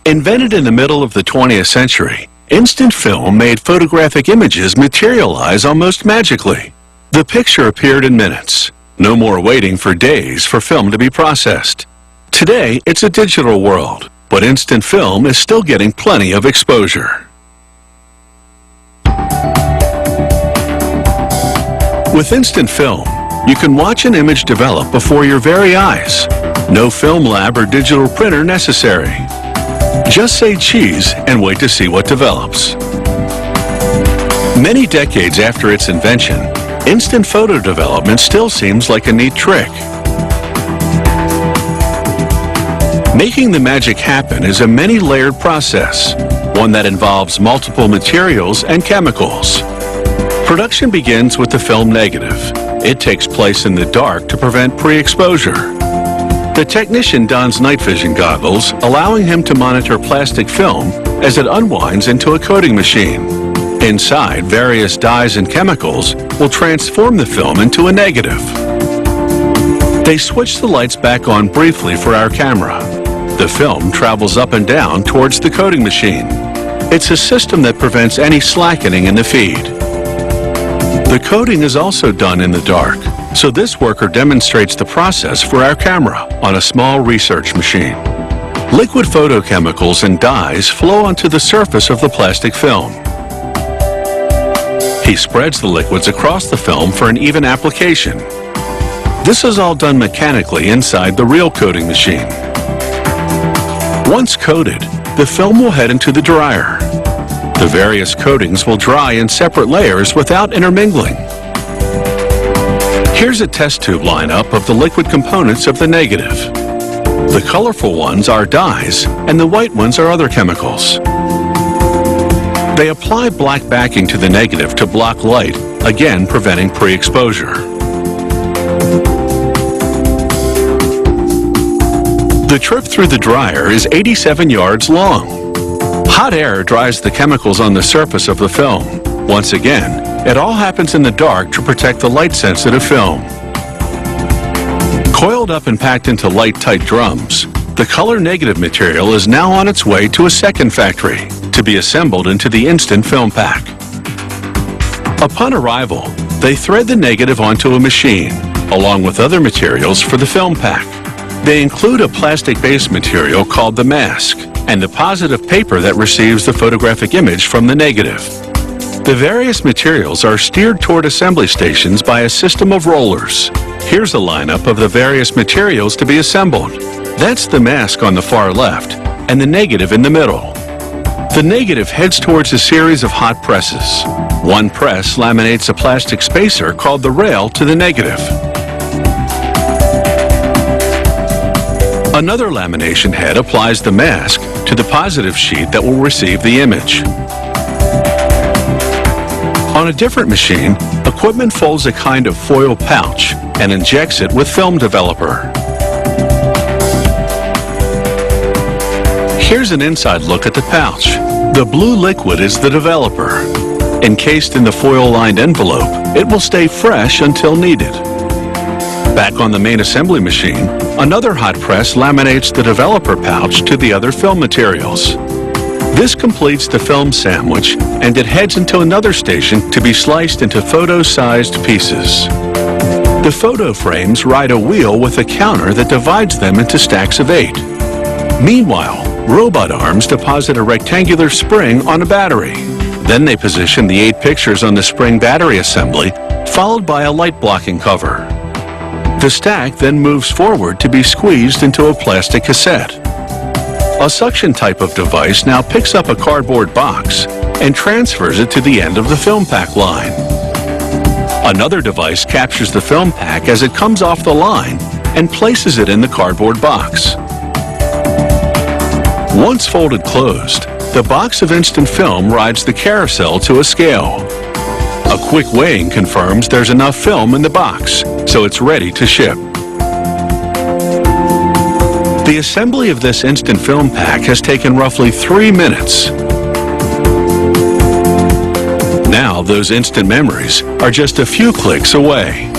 Invented in the middle of the 20th century, instant film made photographic images materialize almost magically. The picture appeared in minutes. No more waiting for days for film to be processed. Today, it's a digital world, but instant film is still getting plenty of exposure. With instant film, you can watch an image develop before your very eyes. No film lab or digital printer necessary. Just say cheese and wait to see what develops. Many decades after its invention, instant photo development still seems like a neat trick. Making the magic happen is a many-layered process, one that involves multiple materials and chemicals. Production begins with the film negative. It takes place in the dark to prevent pre-exposure. The technician dons night vision goggles, allowing him to monitor plastic film as it unwinds into a coating machine. Inside, various dyes and chemicals will transform the film into a negative. They switch the lights back on briefly for our camera. The film travels up and down towards the coating machine. It's a system that prevents any slackening in the feed. The coating is also done in the dark, so this worker demonstrates the process for our camera on a small research machine. Liquid photochemicals and dyes flow onto the surface of the plastic film. He spreads the liquids across the film for an even application. This is all done mechanically inside the real coating machine. Once coated, the film will head into the dryer. The various coatings will dry in separate layers without intermingling. Here's a test tube lineup of the liquid components of the negative. The colorful ones are dyes, and the white ones are other chemicals. They apply black backing to the negative to block light, again preventing pre-exposure. The trip through the dryer is 87 yards long. Hot air dries the chemicals on the surface of the film. Once again, it all happens in the dark to protect the light-sensitive film. Coiled up and packed into light-tight drums, the color negative material is now on its way to a second factory to be assembled into the instant film pack. Upon arrival, they thread the negative onto a machine, along with other materials for the film pack. They include a plastic base material called the mask and the positive paper that receives the photographic image from the negative. The various materials are steered toward assembly stations by a system of rollers. Here's a lineup of the various materials to be assembled. That's the mask on the far left and the negative in the middle. The negative heads towards a series of hot presses. One press laminates a plastic spacer called the rail to the negative. Another lamination head applies the mask to the positive sheet that will receive the image. On a different machine, equipment folds a kind of foil pouch and injects it with film developer. Here's an inside look at the pouch. The blue liquid is the developer. Encased in the foil-lined envelope, it will stay fresh until needed. Back on the main assembly machine, another hot press laminates the developer pouch to the other film materials. This completes the film sandwich, and it heads into another station to be sliced into photo-sized pieces. The photo frames ride a wheel with a counter that divides them into stacks of 8. Meanwhile, robot arms deposit a rectangular spring on a battery. Then they position the 8 pictures on the spring battery assembly, followed by a light-blocking cover. The stack then moves forward to be squeezed into a plastic cassette. A suction type of device now picks up a cardboard box and transfers it to the end of the film pack line. Another device captures the film pack as it comes off the line and places it in the cardboard box. Once folded closed, the box of instant film rides the carousel to a scale. A quick weighing confirms there's enough film in the box, so it's ready to ship. The assembly of this instant film pack has taken roughly 3 minutes. Now those instant memories are just a few clicks away.